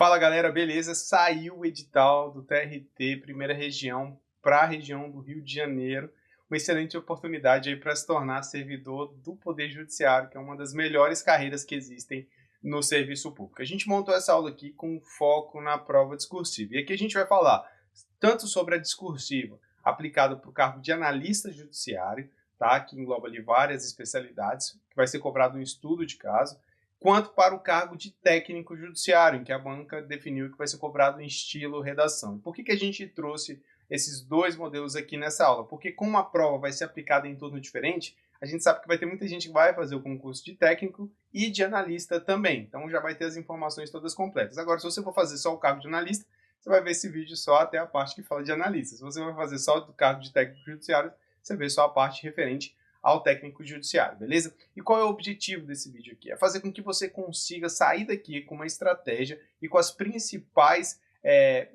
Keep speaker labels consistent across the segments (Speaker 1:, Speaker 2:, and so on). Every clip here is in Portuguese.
Speaker 1: Fala galera, beleza? Saiu o edital do TRT, primeira região, para a região do Rio de Janeiro. Uma excelente oportunidade aí para se tornar servidor do Poder Judiciário, que é uma das melhores carreiras que existem no serviço público. A gente montou essa aula aqui com foco na prova discursiva. E aqui a gente vai falar tanto sobre a discursiva aplicada para o cargo de analista judiciário, tá? Que engloba ali várias especialidades, que vai ser cobrado um estudo de caso, quanto para o cargo de técnico judiciário, em que a banca definiu que vai ser cobrado em estilo redação. Por que a gente trouxe esses dois modelos aqui nessa aula? Porque como a prova vai ser aplicada em turno diferente, a gente sabe que vai ter muita gente que vai fazer o concurso de técnico e de analista também. Então já vai ter as informações todas completas. Agora, se você for fazer só o cargo de analista, você vai ver esse vídeo só até a parte que fala de analista. Se você vai fazer só o cargo de técnico judiciário, você vê só a parte referente ao técnico judiciário, beleza? E qual é o objetivo desse vídeo aqui? É fazer com que você consiga sair daqui com uma estratégia e com as principais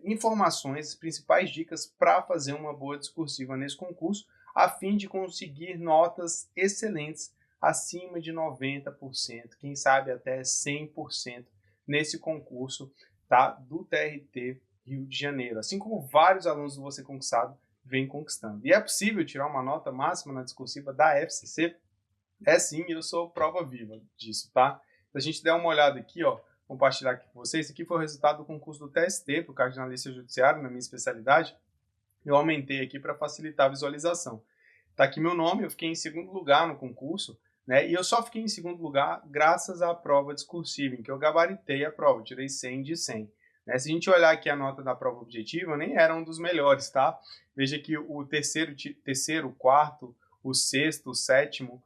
Speaker 1: informações, as principais dicas para fazer uma boa discursiva nesse concurso, a fim de conseguir notas excelentes acima de 90%, quem sabe até 100% nesse concurso, tá, do TRT Rio de Janeiro. Assim como vários alunos do Você Conquistado vem conquistando. E é possível tirar uma nota máxima na discursiva da FCC? É sim, eu sou prova viva disso, tá? Se a gente der uma olhada aqui, ó, compartilhar aqui com vocês, aqui foi o resultado do concurso do TST, para o cargo de analista judiciário, na minha especialidade. Eu aumentei aqui para facilitar a visualização. Tá aqui meu nome, eu fiquei em segundo lugar no concurso, né? E eu só fiquei em segundo lugar graças à prova discursiva, em que eu gabaritei a prova, tirei 100 de 100. Né? Se a gente olhar aqui a nota da prova objetiva, eu nem era um dos melhores, tá? Veja que o terceiro, o quarto, o sexto, o sétimo,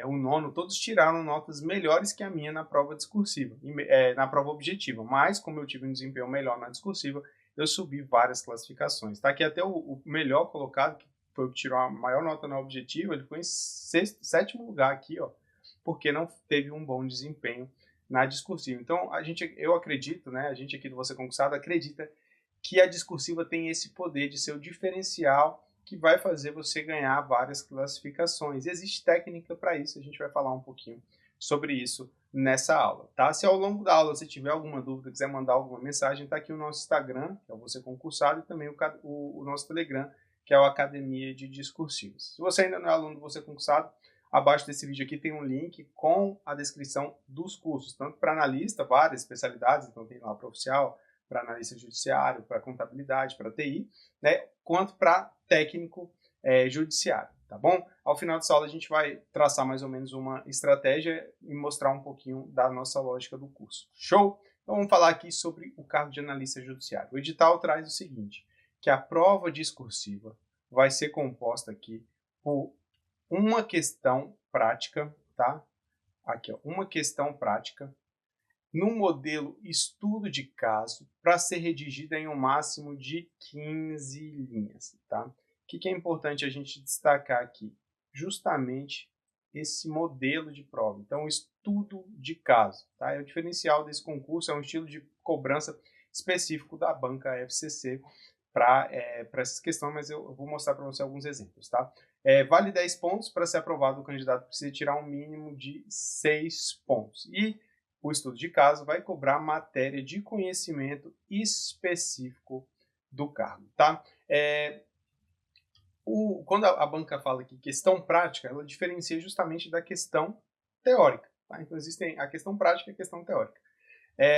Speaker 1: o nono, todos tiraram notas melhores que a minha na prova discursiva, na prova objetiva. Mas, como eu tive um desempenho melhor na discursiva, eu subi várias classificações. Tá aqui até o melhor colocado, que foi o que tirou a maior nota na objetiva, ele foi em sétimo lugar aqui, ó, porque não teve um bom desempenho na discursiva. Então, eu acredito, né, a gente aqui do Você Conquistado acredita que a discursiva tem esse poder de ser o diferencial que vai fazer você ganhar várias classificações. E existe técnica para isso, a gente vai falar um pouquinho sobre isso nessa aula, tá? Se ao longo da aula você tiver alguma dúvida, quiser mandar alguma mensagem, tá aqui o nosso Instagram, que é o Você Concursado, e também o nosso Telegram, que é o Academia de Discursivos. Se você ainda não é aluno do Você Concursado, abaixo desse vídeo aqui tem um link com a descrição dos cursos, tanto para analista, várias especialidades, então tem lá para oficial, para analista judiciário, para contabilidade, para TI, né, quanto para técnico judiciário, tá bom? Ao final dessa aula a gente vai traçar mais ou menos uma estratégia e mostrar um pouquinho da nossa lógica do curso. Show? Então vamos falar aqui sobre o cargo de analista judiciário. O edital traz o seguinte, que a prova discursiva vai ser composta aqui por uma questão prática, tá? Aqui, ó, uma questão prática no modelo estudo de caso para ser redigida em um máximo de 15 linhas, tá? O que é importante a gente destacar aqui? Justamente esse modelo de prova. Então, estudo de caso, tá? É o diferencial desse concurso, é um estilo de cobrança específico da banca FCC para essa questão, mas eu vou mostrar para você alguns exemplos, tá? Vale 10 pontos, para ser aprovado o candidato precisa tirar um mínimo de 6 pontos. E o estudo de caso vai cobrar matéria de conhecimento específico do cargo, tá? Quando a banca fala que questão prática, ela diferencia justamente da questão teórica, tá? Então existem a questão prática e a questão teórica.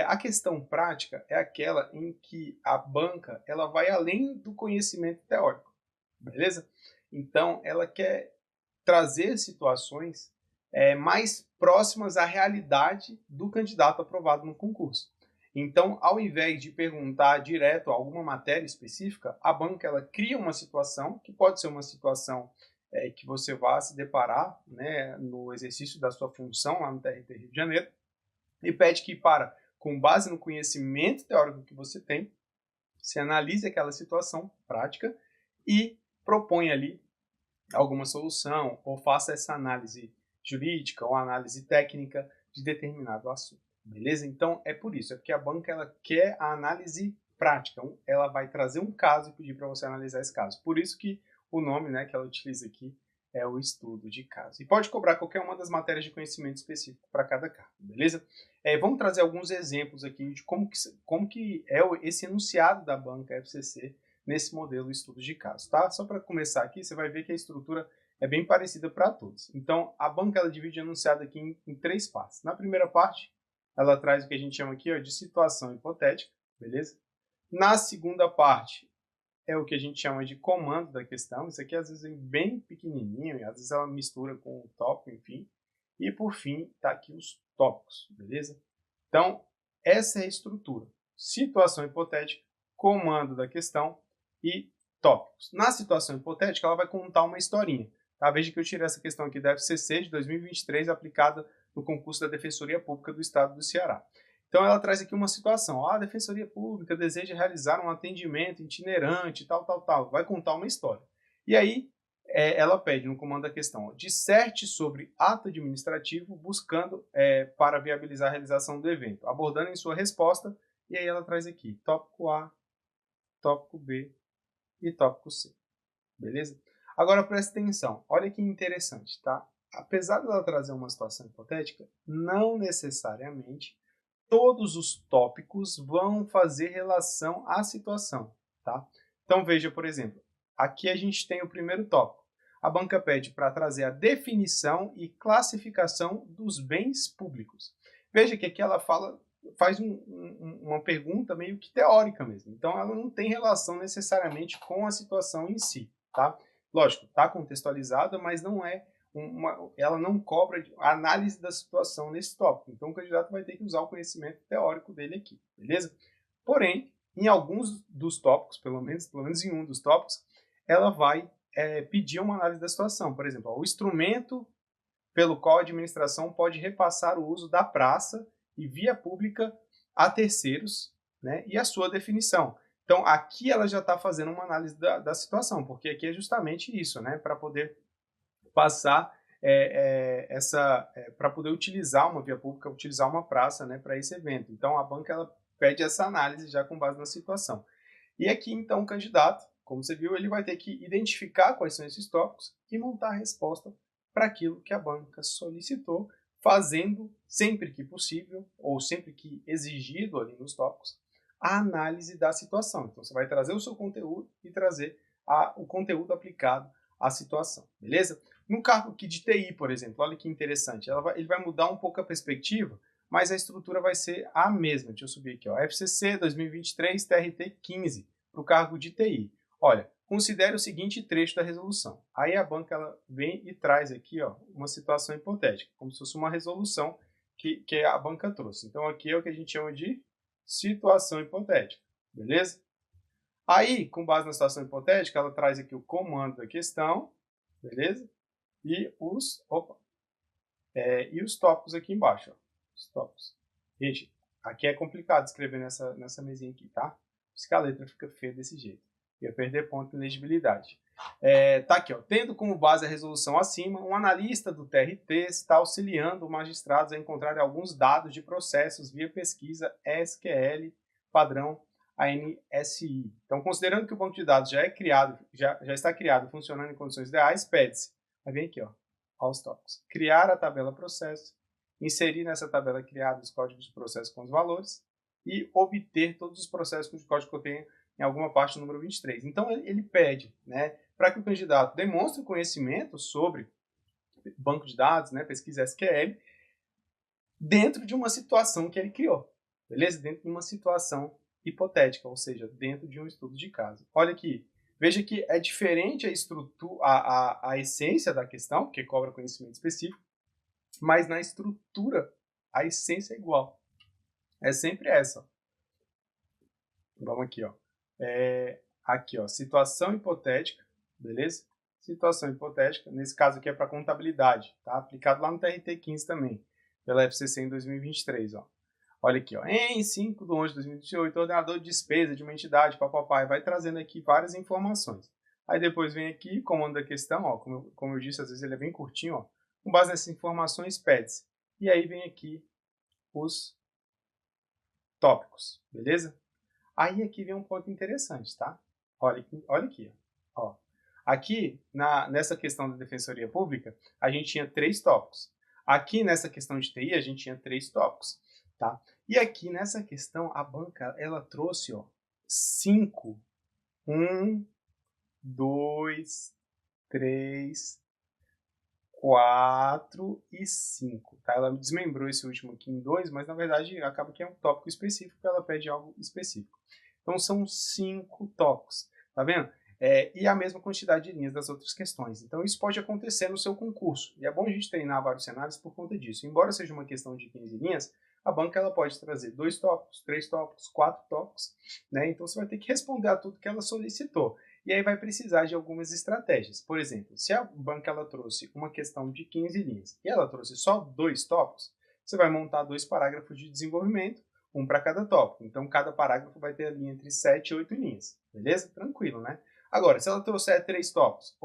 Speaker 1: A questão prática é aquela em que a banca ela vai além do conhecimento teórico, beleza? Então ela quer trazer situações mais próximas à realidade do candidato aprovado no concurso. Então, ao invés de perguntar direto alguma matéria específica, a banca ela cria uma situação, que pode ser uma situação que você vá se deparar, né, no exercício da sua função lá no TRT Rio de Janeiro, e pede que, com base no conhecimento teórico que você tem, você analise aquela situação prática e propõe ali alguma solução, ou faça essa análise jurídica ou análise técnica de determinado assunto, beleza? Então, é por isso, é porque a banca ela quer a análise prática, ela vai trazer um caso e pedir para você analisar esse caso. Por isso que o nome, né, que ela utiliza aqui é o estudo de caso. E pode cobrar qualquer uma das matérias de conhecimento específico para cada cargo, beleza? Vamos trazer alguns exemplos aqui de como que é esse enunciado da banca FCC nesse modelo estudo de caso, tá? Só para começar aqui, você vai ver que a estrutura é bem parecida para todos. Então, a banca ela divide o enunciado aqui em 3 partes. Na primeira parte, ela traz o que a gente chama aqui de situação hipotética, beleza? Na segunda parte, é o que a gente chama de comando da questão. Isso aqui às vezes é bem pequenininho, e às vezes ela mistura com o tópico, enfim. E por fim, está aqui os tópicos, beleza? Então, essa é a estrutura. Situação hipotética, comando da questão e tópicos. Na situação hipotética, ela vai contar uma historinha. Tá? Veja que eu tirei essa questão aqui da FCC de 2023, aplicada no concurso da Defensoria Pública do Estado do Ceará. Então, ela traz aqui uma situação. A Defensoria Pública deseja realizar um atendimento itinerante, tal, tal, tal. Vai contar uma história. E aí, ela pede no comando da questão, disserte sobre ato administrativo buscando para viabilizar a realização do evento, abordando em sua resposta, e aí ela traz aqui tópico A, tópico B e tópico C. Beleza? Agora presta atenção, olha que interessante, tá? Apesar dela trazer uma situação hipotética, não necessariamente todos os tópicos vão fazer relação à situação, tá? Então veja, por exemplo, aqui a gente tem o primeiro tópico. A banca pede para trazer a definição e classificação dos bens públicos. Veja que aqui ela faz uma pergunta meio que teórica mesmo. Então ela não tem relação necessariamente com a situação em si, tá? Lógico, está contextualizada, mas não é ela não cobra a análise da situação nesse tópico. Então, o candidato vai ter que usar o conhecimento teórico dele aqui, beleza? Porém, em alguns dos tópicos, pelo menos em um dos tópicos, ela vai pedir uma análise da situação. Por exemplo, o instrumento pelo qual a administração pode repassar o uso da praça e via pública a terceiros, né, e a sua definição. Então, aqui ela já está fazendo uma análise da situação, porque aqui é justamente isso, né, para poder passar para poder utilizar uma via pública, utilizar uma praça, né, para esse evento. Então a banca ela pede essa análise já com base na situação. E aqui então o candidato, como você viu, ele vai ter que identificar quais são esses tópicos e montar a resposta para aquilo que a banca solicitou, fazendo sempre que possível ou sempre que exigido ali nos tópicos a análise da situação. Então você vai trazer o seu conteúdo e trazer o conteúdo aplicado à situação, beleza? No cargo aqui de TI, por exemplo, olha que interessante, ele vai mudar um pouco a perspectiva, mas a estrutura vai ser a mesma. Deixa eu subir aqui, ó, FCC 2023 TRT 15, para o cargo de TI. Olha, considere o seguinte trecho da resolução. Aí a banca ela vem e traz aqui uma situação hipotética, como se fosse uma resolução que a banca trouxe. Então aqui é o que a gente chama de situação hipotética, beleza? Aí, com base na situação hipotética, ela traz aqui o comando da questão, beleza? E os tópicos aqui embaixo. Ó. Os tópicos. Gente, aqui é complicado escrever nessa mesinha aqui, tá? Por isso que a letra fica feia desse jeito. Ia perder ponto de legibilidade. Tá aqui, ó. Tendo como base a resolução acima, um analista do TRT está auxiliando magistrados a encontrar alguns dados de processos via pesquisa SQL padrão ANSI. Então, considerando que o banco de dados já é criado, já está criado, funcionando em condições ideais, pede-se. Aí vem aqui, ó, aos tópicos. Criar a tabela processo, inserir nessa tabela criada os códigos de processo com os valores e obter todos os processos cujo código eu tenho em alguma parte do número 23. Então, ele pede, né, para que o candidato demonstre conhecimento sobre banco de dados, né, pesquisa SQL, dentro de uma situação que ele criou, beleza? Dentro de uma situação hipotética, ou seja, dentro de um estudo de caso. Olha aqui, veja que é diferente a estrutura, a essência da questão, porque cobra conhecimento específico, mas na estrutura a essência é igual. É sempre essa. Vamos aqui, ó. Aqui, ó, situação hipotética, beleza? Situação hipotética, nesse caso aqui é para contabilidade, tá? Aplicado lá no TRT 15 também, pela FCC em 2023, ó. Olha aqui, ó, em 5 de 11 de 2018, o ordenador de despesa de uma entidade, papapá, vai trazendo aqui várias informações. Aí depois vem aqui, comando da questão, ó, como eu disse, às vezes ele é bem curtinho, ó. Com base nessas informações, pede-se. E aí vem aqui os tópicos, beleza? Aí aqui vem um ponto interessante, tá? Olha aqui, ó. Aqui, nessa questão da Defensoria Pública, a gente tinha 3 tópicos. Aqui, nessa questão de TI, a gente tinha 3 tópicos, tá? E aqui, nessa questão, a banca, ela trouxe, ó, 5. 1, 2, 3, 4 e 5, tá? Ela desmembrou esse último aqui em 2, mas na verdade acaba que é um tópico específico, ela pede algo específico. Então são 5 tópicos, tá vendo? E a mesma quantidade de linhas das outras questões. Então isso pode acontecer no seu concurso. E é bom a gente treinar vários cenários por conta disso. Embora seja uma questão de 15 linhas, a banca ela pode trazer 2 tópicos, 3 tópicos, 4 tópicos, né? Então você vai ter que responder a tudo que ela solicitou. E aí vai precisar de algumas estratégias. Por exemplo, se a banca ela trouxe uma questão de 15 linhas e ela trouxe só 2 tópicos, você vai montar 2 parágrafos de desenvolvimento, um para cada tópico. Então, cada parágrafo vai ter a linha entre 7 e 8 linhas. Beleza? Tranquilo, né? Agora, se ela trouxer 3 tópicos,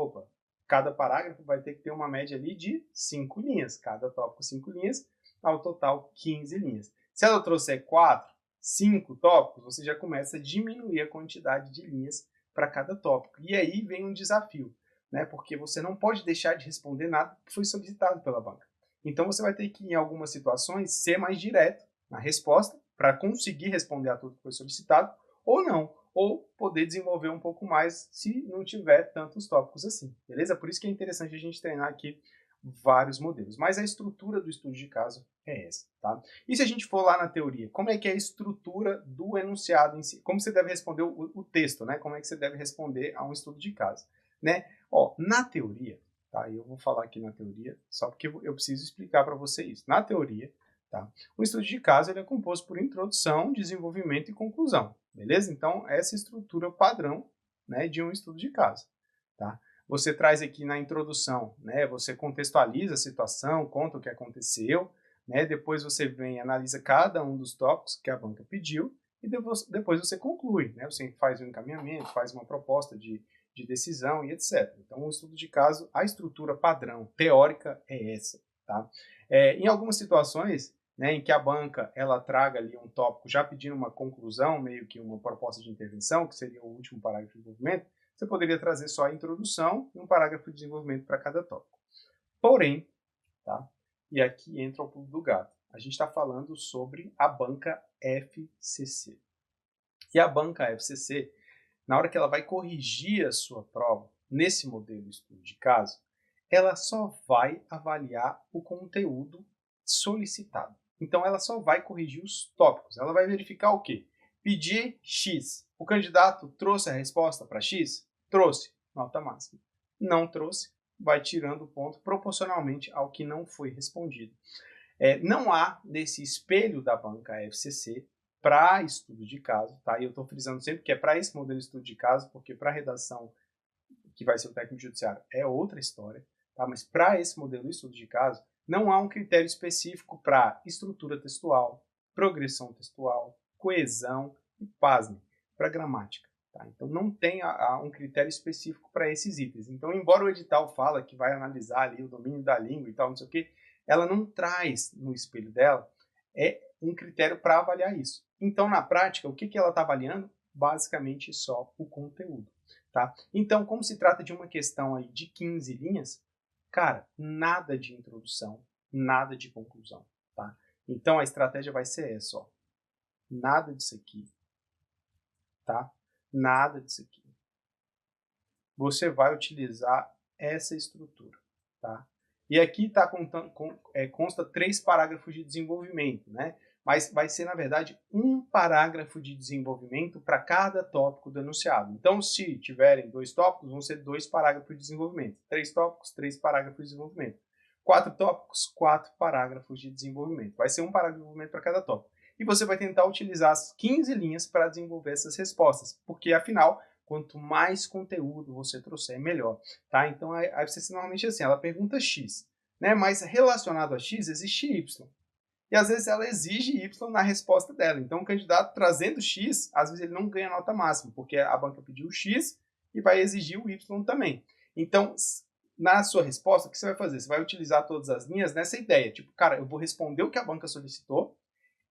Speaker 1: cada parágrafo vai ter que ter uma média ali de 5 linhas. Cada tópico 5 linhas, ao total 15 linhas. Se ela trouxer 4, 5 tópicos, você já começa a diminuir a quantidade de linhas para cada tópico. E aí vem um desafio, né? Porque você não pode deixar de responder nada que foi solicitado pela banca. Então você vai ter que, em algumas situações, ser mais direto na resposta para conseguir responder a tudo que foi solicitado, ou não, ou poder desenvolver um pouco mais se não tiver tantos tópicos assim, beleza? Por isso que é interessante a gente treinar aqui vários modelos. Mas a estrutura do estudo de caso é essa, tá? E se a gente for lá na teoria, como é que é a estrutura do enunciado em si? Como você deve responder o texto, né? Como é que você deve responder a um estudo de caso, né? Ó, na teoria, tá? Eu vou falar aqui na teoria, só porque eu preciso explicar para você isso. Na teoria, tá? O estudo de caso ele é composto por introdução, desenvolvimento e conclusão, beleza? Então, essa é a estrutura padrão, né, de um estudo de caso, tá? Você traz aqui na introdução, né, você contextualiza a situação, conta o que aconteceu, né, depois você vem e analisa cada um dos tópicos que a banca pediu, e depois você conclui, né, você faz um encaminhamento, faz uma proposta de decisão e etc. Então, o estudo de caso, a estrutura padrão teórica é essa, tá? Em algumas situações, né, em que a banca ela traga ali um tópico já pedindo uma conclusão, meio que uma proposta de intervenção, que seria o último parágrafo de desenvolvimento, você poderia trazer só a introdução e um parágrafo de desenvolvimento para cada tópico. Porém, tá? E aqui entra o pulo do gato. A gente está falando sobre a banca FCC. E a banca FCC, na hora que ela vai corrigir a sua prova, nesse modelo de estudo de caso, ela só vai avaliar o conteúdo solicitado. Então, ela só vai corrigir os tópicos. Ela vai verificar o quê? Pedir X. O candidato trouxe a resposta para X? Trouxe. Nota máxima. Não trouxe, vai tirando o ponto proporcionalmente ao que não foi respondido. Não há, nesse espelho da banca FCC, para estudo de caso, tá? E eu estou frisando sempre que é para esse modelo de estudo de caso, porque para redação, que vai ser o técnico judiciário, é outra história, tá? Mas para esse modelo de estudo de caso, não há um critério específico para estrutura textual, progressão textual, coesão e, pasme, para gramática. Tá? Então não tem um critério específico para esses itens. Então, embora o edital fala que vai analisar ali o domínio da língua e tal, não sei o quê, ela não traz no espelho dela um critério para avaliar isso. Então, na prática, o que ela está avaliando? Basicamente só o conteúdo. Tá? Então, como se trata de uma questão aí de 15 linhas, cara, nada de introdução, nada de conclusão, tá? Então a estratégia vai ser essa, ó. Nada disso aqui, tá? Nada disso aqui. Você vai utilizar essa estrutura, tá? E aqui consta 3 parágrafos de desenvolvimento, né? Mas vai ser, na verdade, um parágrafo de desenvolvimento para cada tópico do enunciado. Então, se tiverem 2 tópicos, vão ser 2 parágrafos de desenvolvimento. 3 tópicos, 3 parágrafos de desenvolvimento. 4 tópicos, 4 parágrafos de desenvolvimento. Vai ser um parágrafo de desenvolvimento para cada tópico. E você vai tentar utilizar as 15 linhas para desenvolver essas respostas, porque, afinal, quanto mais conteúdo você trouxer, melhor. Tá? Então, a FCC normalmente é assim, ela pergunta X, né? Mas relacionado a X, existe Y. E às vezes ela exige Y na resposta dela. Então o candidato trazendo X, às vezes ele não ganha nota máxima, porque a banca pediu X e vai exigir o Y também. Então, na sua resposta, o que você vai fazer? Você vai utilizar todas as linhas nessa ideia. Tipo, cara, eu vou responder o que a banca solicitou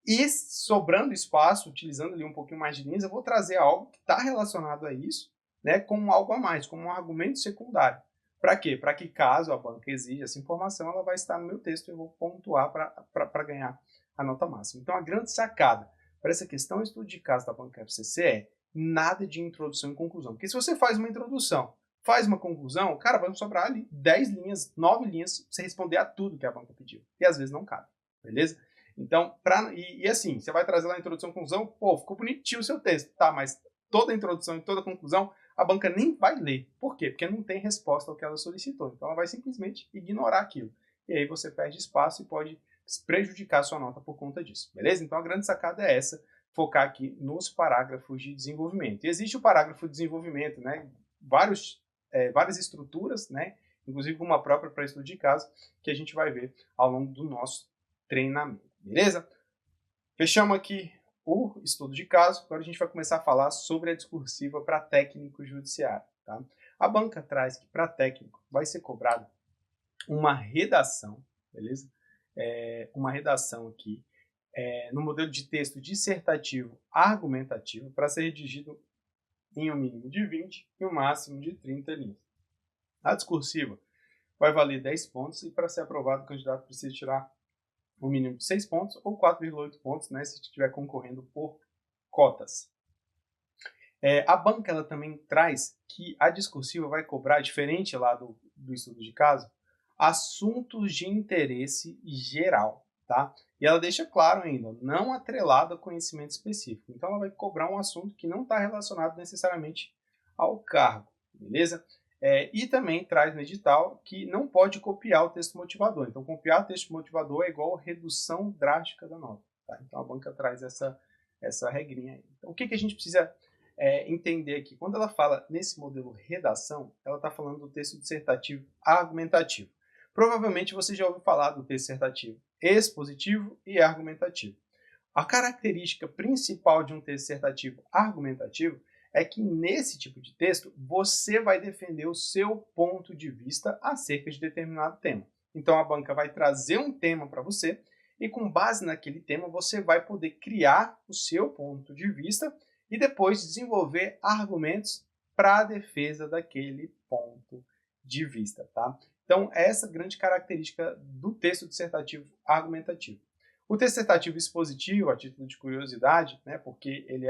Speaker 1: e sobrando espaço, utilizando ali um pouquinho mais de linhas, eu vou trazer algo que está relacionado a isso, né, como algo a mais, como um argumento secundário. Para quê? Para que caso a banca exija essa informação, ela vai estar no meu texto e eu vou pontuar para ganhar a nota máxima. Então, a grande sacada para essa questão de estudo de caso da banca FCC é nada de introdução e conclusão. Porque se você faz uma introdução, faz uma conclusão, cara, vai sobrar ali 10 linhas, 9 linhas para você responder a tudo que a banca pediu. E às vezes não cabe, beleza? Então, assim, você vai trazer lá a introdução e conclusão, pô, ficou bonitinho o seu texto, tá, mas toda a introdução e toda a conclusão, a banca nem vai ler. Por quê? Porque não tem resposta ao que ela solicitou. Então, ela vai simplesmente ignorar aquilo. E aí você perde espaço e pode prejudicar a sua nota por conta disso, beleza? Então, a grande sacada é essa, focar aqui nos parágrafos de desenvolvimento. E existe o parágrafo de desenvolvimento, né? Várias estruturas, né? Inclusive uma própria para estudo de caso, que a gente vai ver ao longo do nosso treinamento, beleza? Fechamos aqui o estudo de caso, agora a gente vai começar a falar sobre a discursiva para técnico judiciário. Tá? A banca traz que para técnico vai ser cobrado uma redação, beleza? Uma redação aqui no modelo de texto dissertativo argumentativo para ser redigido em um mínimo de 20 e um máximo de 30 linhas. A discursiva vai valer 10 pontos e para ser aprovado o candidato precisa tirar um mínimo de 6 pontos ou 4,8 pontos, né, se estiver concorrendo por cotas. A banca ela também traz que a discursiva vai cobrar, diferente lá do estudo de caso, assuntos de interesse geral, tá? E ela deixa claro ainda, não atrelado a conhecimento específico. Então ela vai cobrar um assunto que não está relacionado necessariamente ao cargo, beleza? E também traz no edital que não pode copiar o texto motivador. Então, copiar o texto motivador é igual a redução drástica da nota. Tá? Então, a banca traz essa regrinha aí. Então, o que a gente precisa entender aqui? Quando ela fala nesse modelo redação, ela está falando do texto dissertativo argumentativo. Provavelmente você já ouviu falar do texto dissertativo expositivo e argumentativo. A característica principal de um texto dissertativo argumentativo é que nesse tipo de texto você vai defender o seu ponto de vista acerca de determinado tema. Então a banca vai trazer um tema para você e com base naquele tema você vai poder criar o seu ponto de vista e depois desenvolver argumentos para a defesa daquele ponto de vista, tá? Então essa é a grande característica do texto dissertativo argumentativo. O texto dissertativo expositivo, a título de curiosidade, né, porque ele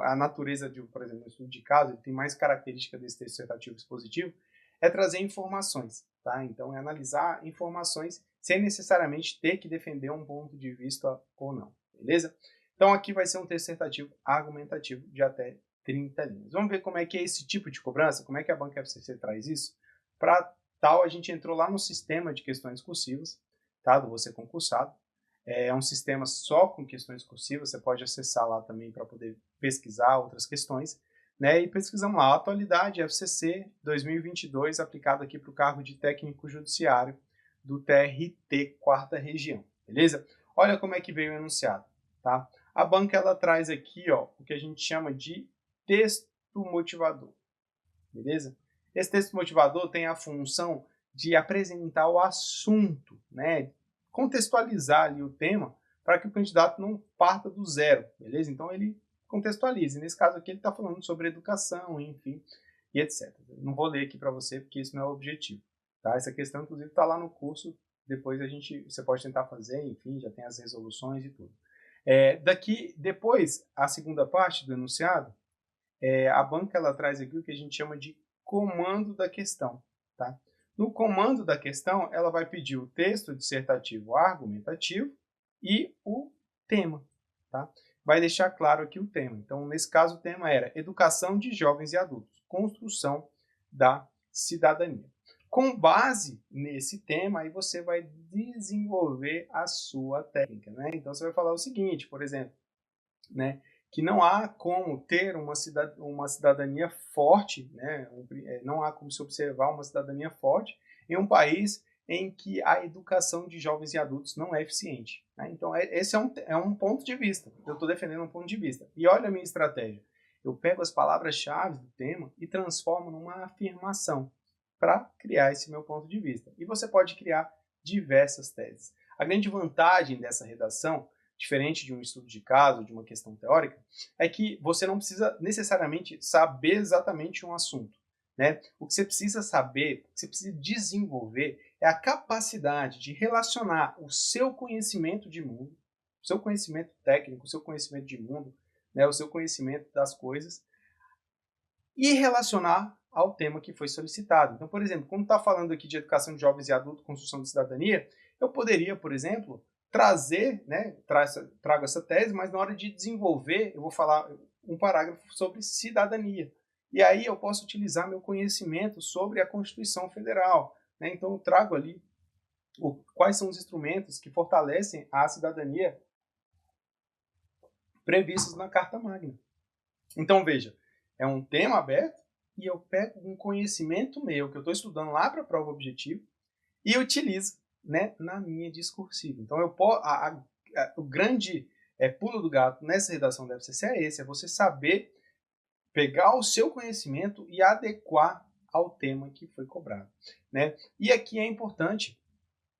Speaker 1: a natureza de, por exemplo, no estudo de caso, ele tem mais característica desse texto dissertativo expositivo, é trazer informações, tá? Então, é analisar informações sem necessariamente ter que defender um ponto de vista ou não, beleza? Então, aqui vai ser um texto dissertativo argumentativo de até 30 linhas. Vamos ver como é que é esse tipo de cobrança, como é que a banca FCC traz isso. Para tal, a gente entrou lá no sistema de questões cursivas, tá? Do Você Concursado. É um sistema só com questões cursivas, você pode acessar lá também para poder pesquisar outras questões, né? E pesquisamos lá, atualidade FCC 2022, aplicado aqui para o cargo de técnico judiciário do TRT 4ª Região, beleza? Olha como é que veio o enunciado, tá? A banca, ela traz aqui, ó, o que a gente chama de texto motivador, beleza? Esse texto motivador tem a função de apresentar o assunto, né? Contextualizar ali o tema para que o candidato não parta do zero, beleza? Então ele contextualize. Nesse caso aqui ele está falando sobre educação, enfim, e etc. Não vou ler aqui para você porque isso não é o objetivo, tá? Essa questão inclusive está lá no curso, depois você pode tentar fazer, enfim, já tem as resoluções e tudo. Depois, a segunda parte do enunciado, a banca ela traz aqui o que a gente chama de comando da questão, tá? No comando da questão, ela vai pedir o texto dissertativo argumentativo e o tema, tá? Vai deixar claro aqui o tema. Então, nesse caso, o tema era Educação de Jovens e Adultos, Construção da Cidadania. Com base nesse tema, aí você vai desenvolver a sua técnica, né? Então, você vai falar o seguinte, por exemplo, né? Que não há como ter uma cidadania forte, né? Não há como se observar uma cidadania forte em um país em que a educação de jovens e adultos não é eficiente. Né? Então, esse é um ponto de vista. Eu estou defendendo um ponto de vista. E olha a minha estratégia. Eu pego as palavras-chave do tema e transformo numa afirmação para criar esse meu ponto de vista. E você pode criar diversas teses. A grande vantagem dessa redação diferente de um estudo de caso, de uma questão teórica, é que você não precisa necessariamente saber exatamente um assunto, né? O que você precisa saber, o que você precisa desenvolver é a capacidade de relacionar o seu conhecimento de mundo, o seu conhecimento técnico, o seu conhecimento de mundo, né, o seu conhecimento das coisas, e relacionar ao tema que foi solicitado. Então, por exemplo, quando está falando aqui de educação de jovens e adultos, construção de cidadania, eu poderia, por exemplo, trazer, né, trago essa tese, mas na hora de desenvolver, eu vou falar um parágrafo sobre cidadania. E aí eu posso utilizar meu conhecimento sobre a Constituição Federal, né? Então eu trago ali quais são os instrumentos que fortalecem a cidadania previstos na Carta Magna. Então veja, é um tema aberto e eu pego um conhecimento meu que eu estou estudando lá para a prova objetiva e utilizo, né, na minha discursiva. Então o grande pulo do gato nessa redação da FCC é esse, é você saber pegar o seu conhecimento e adequar ao tema que foi cobrado, né? E aqui é importante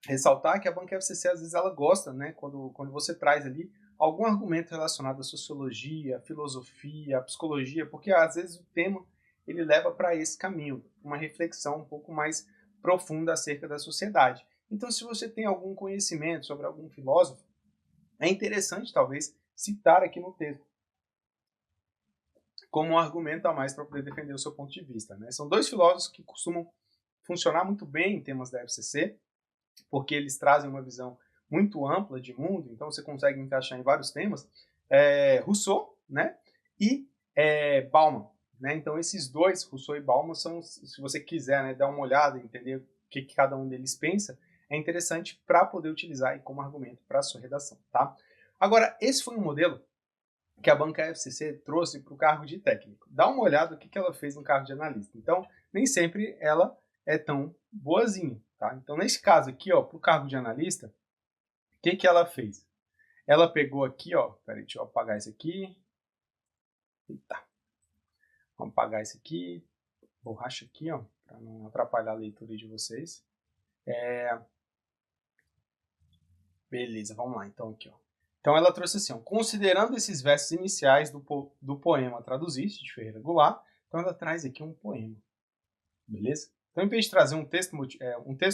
Speaker 1: ressaltar que a banca FCC às vezes ela gosta, né, quando você traz ali algum argumento relacionado à sociologia, à filosofia, à psicologia, porque às vezes o tema ele leva para esse caminho, uma reflexão um pouco mais profunda acerca da sociedade. Então, se você tem algum conhecimento sobre algum filósofo, é interessante talvez citar aqui no texto como um argumento a mais para poder defender o seu ponto de vista, né? São dois filósofos que costumam funcionar muito bem em temas da FCC, porque eles trazem uma visão muito ampla de mundo, então você consegue encaixar em vários temas, Rousseau, né, e Bauman, né? Então esses dois, Rousseau e Bauman, são, se você quiser, né, dar uma olhada e entender o que cada um deles pensa, é interessante para poder utilizar como argumento para a sua redação, tá? Agora, esse foi um modelo que a banca FCC trouxe para o cargo de técnico. Dá uma olhada no que ela fez no cargo de analista. Então, nem sempre ela é tão boazinha, tá? Então, nesse caso aqui, ó, para o cargo de analista, o que ela fez? Ela pegou aqui, ó, peraí, deixa eu apagar isso aqui. Eita. Vamos apagar isso aqui, borracha aqui, ó, para não atrapalhar a leitura de vocês. Beleza, vamos lá, então aqui, ó. Então ela trouxe assim, ó, considerando esses versos iniciais do poema Traduziste, de Ferreira Goulart, então ela traz aqui um poema, beleza? Então, em vez de trazer um texto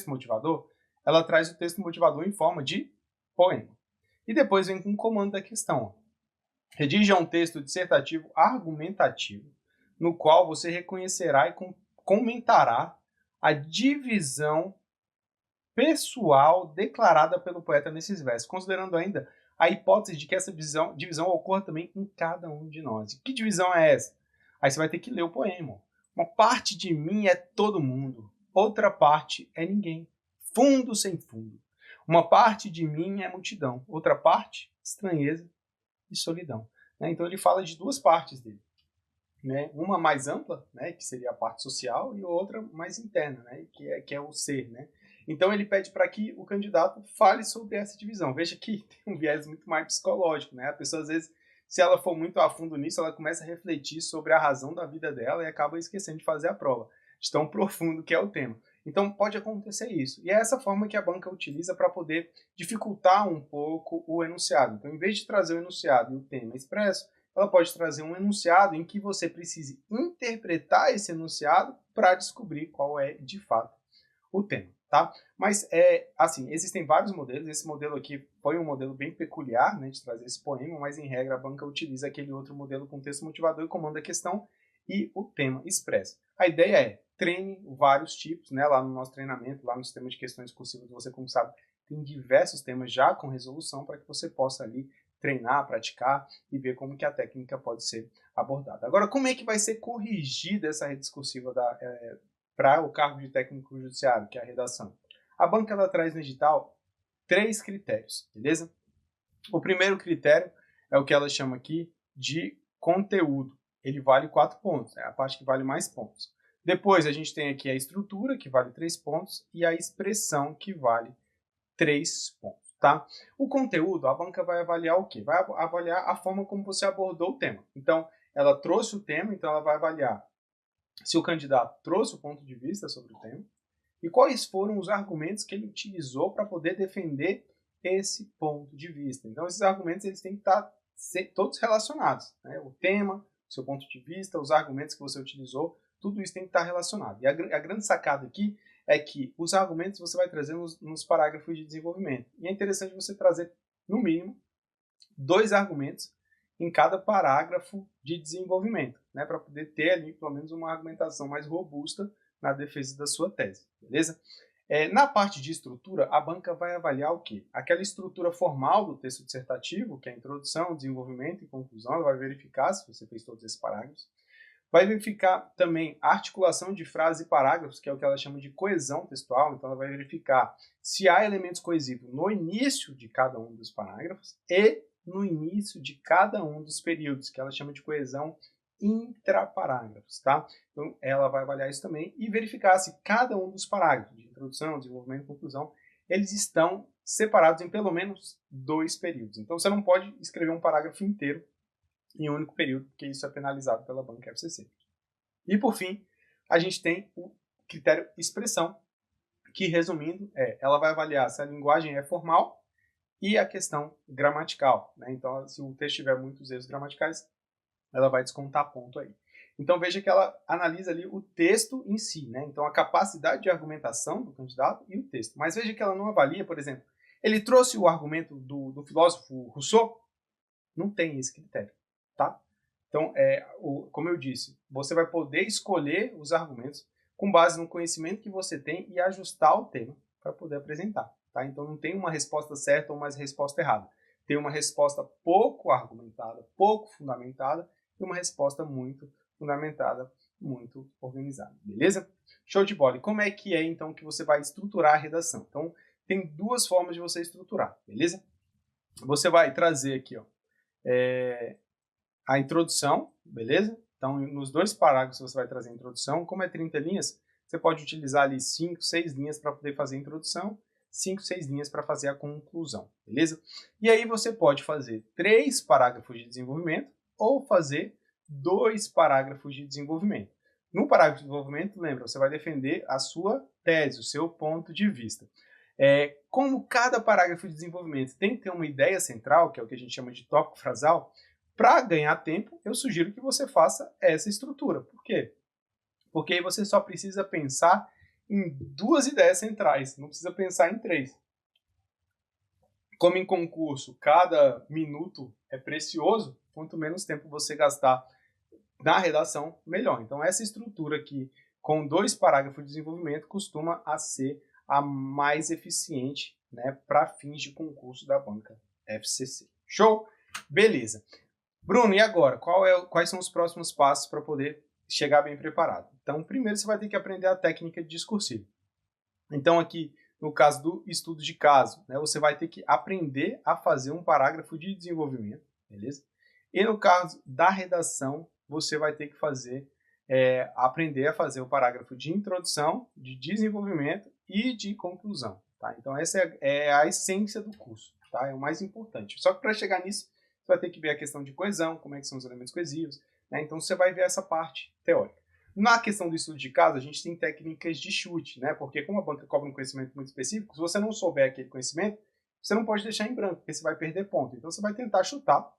Speaker 1: motivador, ela traz o texto motivador em forma de poema. E depois vem com um comando da questão, ó. Redija um texto dissertativo argumentativo, no qual você reconhecerá e comentará a divisão pessoal declarada pelo poeta nesses versos, considerando ainda a hipótese de que essa divisão ocorra também em cada um de nós. Que divisão é essa? Aí você vai ter que ler o poema. Uma parte de mim é todo mundo, outra parte é ninguém. Fundo sem fundo. Uma parte de mim é multidão, outra parte, estranheza e solidão. Então ele fala de duas partes dele. Uma mais ampla, que seria a parte social, e outra mais interna, que é o ser. Então ele pede para que o candidato fale sobre essa divisão. Veja que tem um viés muito mais psicológico. A pessoa, às vezes, se ela for muito a fundo nisso, ela começa a refletir sobre a razão da vida dela e acaba esquecendo de fazer a prova, de tão profundo que é o tema. Então pode acontecer isso. E é essa forma que a banca utiliza para poder dificultar um pouco o enunciado. Então, em vez de trazer o enunciado e o tema expresso, ela pode trazer um enunciado em que você precise interpretar esse enunciado para descobrir qual é, de fato, o tema, tá? Mas, assim, existem vários modelos. Esse modelo aqui foi um modelo bem peculiar, de trazer esse poema, mas, em regra, a banca utiliza aquele outro modelo com texto motivador e comando a questão e o tema expresso. A ideia é treine vários tipos, lá no nosso treinamento, lá no sistema de questões cursivas, você, como sabe, tem diversos temas já com resolução para que você possa ali treinar, praticar e ver como que a técnica pode ser abordada. Agora, como é que vai ser corrigida essa rede discursiva para o cargo de técnico judiciário, que é a redação? A banca ela traz no edital 3 critérios, beleza? O primeiro critério é o que ela chama aqui de conteúdo. Ele vale 4 pontos, é a parte que vale mais pontos. Depois a gente tem aqui a estrutura, que vale 3 pontos, e a expressão, que vale 3 pontos. Tá? O conteúdo, a banca vai avaliar o quê? Vai avaliar a forma como você abordou o tema. Então, ela trouxe o tema, então ela vai avaliar se o candidato trouxe o ponto de vista sobre o tema e quais foram os argumentos que ele utilizou para poder defender esse ponto de vista. Então, esses argumentos eles têm que estar todos relacionados, né? O tema, seu ponto de vista, os argumentos que você utilizou, tudo isso tem que estar relacionado. E a grande sacada aqui é que os argumentos você vai trazer nos parágrafos de desenvolvimento. E é interessante você trazer, no mínimo, 2 argumentos em cada parágrafo de desenvolvimento, né, para poder ter ali, pelo menos, uma argumentação mais robusta na defesa da sua tese, beleza? Na parte de estrutura, a banca vai avaliar o quê? Aquela estrutura formal do texto dissertativo, que é a introdução, desenvolvimento e conclusão, ela vai verificar se você fez todos esses parágrafos. Vai verificar também a articulação de frases e parágrafos, que é o que ela chama de coesão textual, então ela vai verificar se há elementos coesivos no início de cada um dos parágrafos e no início de cada um dos períodos, que ela chama de coesão intraparágrafos, tá? Então, ela vai avaliar isso também e verificar se cada um dos parágrafos, de introdução, desenvolvimento e conclusão, eles estão separados em pelo menos 2 períodos. Então, você não pode escrever um parágrafo inteiro em um único período, porque isso é penalizado pela banca FCC. E, por fim, a gente tem o critério expressão, que, resumindo, ela vai avaliar se a linguagem é formal e a questão gramatical, né? Então, se o texto tiver muitos erros gramaticais, ela vai descontar ponto aí. Então, veja que ela analisa ali o texto em si, né? Então, a capacidade de argumentação do candidato e o texto. Mas veja que ela não avalia, por exemplo, ele trouxe o argumento do filósofo Rousseau? Não tem esse critério, tá? Então, como eu disse, você vai poder escolher os argumentos com base no conhecimento que você tem e ajustar o tema para poder apresentar, tá? Então, não tem uma resposta certa ou uma resposta errada. Tem uma resposta pouco argumentada, pouco fundamentada, e uma resposta muito fundamentada, muito organizada, beleza? Show de bola. E como é que então que você vai estruturar a redação? Então, tem 2 formas de você estruturar, beleza? Você vai trazer aqui, ó, a introdução, beleza? Então, nos 2 parágrafos você vai trazer a introdução. Como é 30 linhas, você pode utilizar ali 5, 6 linhas para poder fazer a introdução, 5, 6 linhas para fazer a conclusão, beleza? E aí você pode fazer 3 parágrafos de desenvolvimento ou fazer 2 parágrafos de desenvolvimento. No parágrafo de desenvolvimento, lembra, você vai defender a sua tese, o seu ponto de vista. Como cada parágrafo de desenvolvimento tem que ter uma ideia central, que é o que a gente chama de tópico frasal, para ganhar tempo, eu sugiro que você faça essa estrutura. Por quê? Porque aí você só precisa pensar em 2 ideias centrais, não precisa pensar em 3. Como em concurso, cada minuto é precioso, quanto menos tempo você gastar na redação, melhor. Então, essa estrutura aqui, com 2 parágrafos de desenvolvimento, costuma ser a mais eficiente, né, para fins de concurso da banca FCC. Show? Beleza. Bruno, e agora? Quais são os próximos passos para poder chegar bem preparado? Então, primeiro você vai ter que aprender a técnica de discursivo. Então, aqui, no caso do estudo de caso, né, você vai ter que aprender a fazer um parágrafo de desenvolvimento, beleza? E no caso da redação, você vai ter que aprender a fazer o parágrafo de introdução, de desenvolvimento e de conclusão, tá? Então, essa é a essência do curso, tá? É o mais importante. Só que para chegar nisso, você vai ter que ver a questão de coesão, como é que são os elementos coesivos, né? Então, você vai ver essa parte teórica. Na questão do estudo de caso, a gente tem técnicas de chute, né? Porque como a banca cobra um conhecimento muito específico, se você não souber aquele conhecimento, você não pode deixar em branco, porque você vai perder ponto. Então, você vai tentar chutar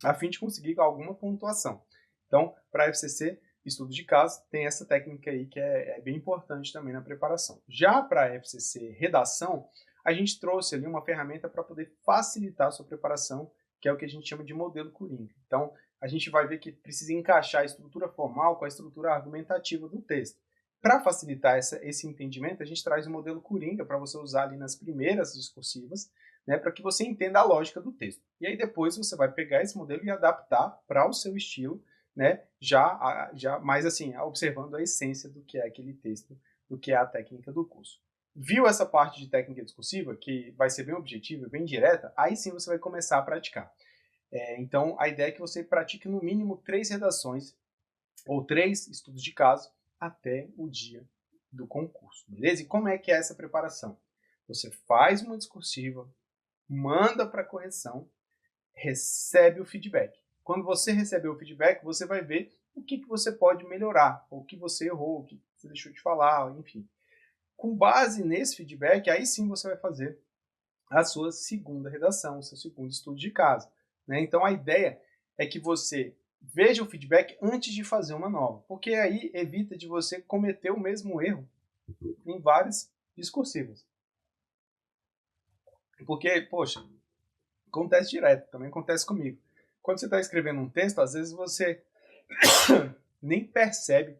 Speaker 1: a fim de conseguir alguma pontuação. Então, para a FCC, estudo de caso, tem essa técnica aí que é bem importante também na preparação. Já para a FCC redação, a gente trouxe ali uma ferramenta para poder facilitar a sua preparação, que é o que a gente chama de modelo Coringa. Então, a gente vai ver que precisa encaixar a estrutura formal com a estrutura argumentativa do texto. Para facilitar esse entendimento, a gente traz o modelo Coringa para você usar ali nas primeiras discursivas, né, para que você entenda a lógica do texto. E aí depois você vai pegar esse modelo e adaptar para o seu estilo, né, já mais assim, observando a essência do que é aquele texto, do que é a técnica do curso. Viu essa parte de técnica discursiva, que vai ser bem objetiva, bem direta, aí sim você vai começar a praticar. Então, a ideia é que você pratique no mínimo 3 redações ou 3 estudos de caso até o dia do concurso, beleza? E como é que é essa preparação? Você faz uma discursiva, manda para correção, recebe o feedback. Quando você receber o feedback, você vai ver o que você pode melhorar, o que você errou, o que você deixou de falar, enfim. Com base nesse feedback, aí sim você vai fazer a sua segunda redação, o seu segundo estudo de caso, né? Então a ideia é que você veja o feedback antes de fazer uma nova, porque aí evita de você cometer o mesmo erro em várias discursivas. Porque, poxa, acontece direto, também acontece comigo. Quando você está escrevendo um texto, às vezes você nem percebe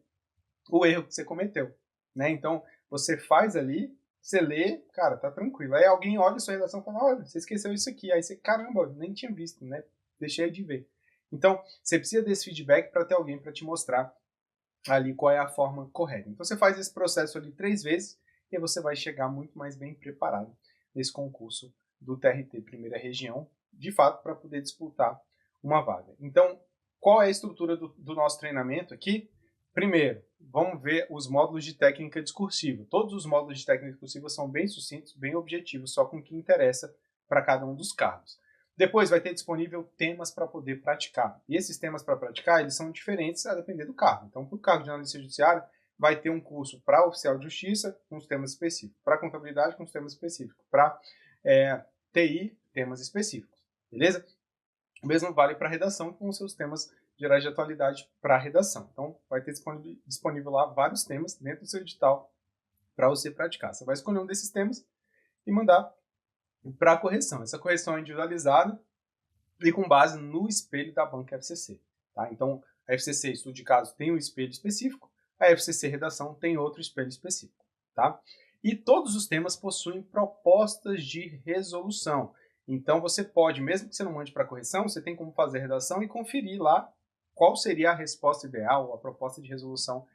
Speaker 1: o erro que você cometeu, né? Então, você faz ali, você lê, cara, tá tranquilo. Aí alguém olha a sua redação e fala, olha, você esqueceu isso aqui. Aí você, caramba, nem tinha visto, né? Deixei de ver. Então, você precisa desse feedback para ter alguém para te mostrar ali qual é a forma correta. Então, você faz esse processo ali 3 vezes e aí você vai chegar muito mais bem preparado nesse concurso do TRT Primeira Região, de fato, para poder disputar uma vaga. Então, qual é a estrutura do nosso treinamento aqui? Primeiro, vamos ver os módulos de técnica discursiva. Todos os módulos de técnica discursiva são bem sucintos, bem objetivos, só com o que interessa para cada um dos cargos. Depois vai ter disponível temas para poder praticar. E esses temas para praticar, eles são diferentes a depender do cargo. Então, para o cargo de analista judiciário, vai ter um curso para oficial de justiça com os temas específicos, para contabilidade com os temas específicos, para TI, temas específicos. Beleza? O mesmo vale para redação com os seus temas gerais de atualidade para redação. Então, vai ter disponível lá vários temas dentro do seu edital para você praticar. Você vai escolher um desses temas e mandar para a correção. Essa correção é individualizada e com base no espelho da banca FCC. Tá? Então, a FCC estudo de caso tem um espelho específico, a FCC redação tem outro espelho específico. Tá? E todos os temas possuem propostas de resolução. Então, você pode, mesmo que você não mande para correção, você tem como fazer a redação e conferir lá qual seria a resposta ideal, a proposta de resolução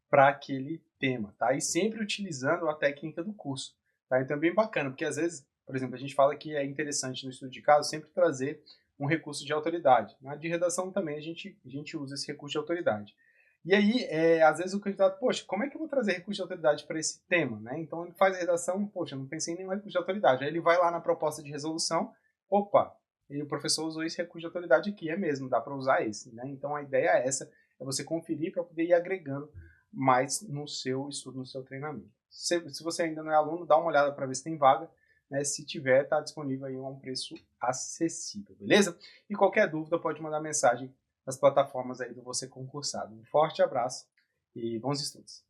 Speaker 1: para aquele tema. Tá? E sempre utilizando a técnica do curso. Tá? Então, é bem bacana, porque às vezes, por exemplo, a gente fala que é interessante no estudo de caso sempre trazer um recurso de autoridade. Na de redação também a gente usa esse recurso de autoridade. E aí, às vezes o candidato, poxa, como é que eu vou trazer recurso de autoridade para esse tema? Né? Então ele faz a redação, poxa, não pensei em nenhum recurso de autoridade. Aí ele vai lá na proposta de resolução, opa, e o professor usou esse recurso de autoridade aqui, é mesmo, dá para usar esse. Né? Então a ideia é essa, é você conferir para poder ir agregando mais no seu estudo, no seu treinamento. Se você ainda não é aluno, dá uma olhada para ver se tem vaga. Né? Se tiver, está disponível aí a um preço acessível, beleza? E qualquer dúvida pode mandar mensagem nas plataformas aí do Você Concursado. Um forte abraço e bons estudos!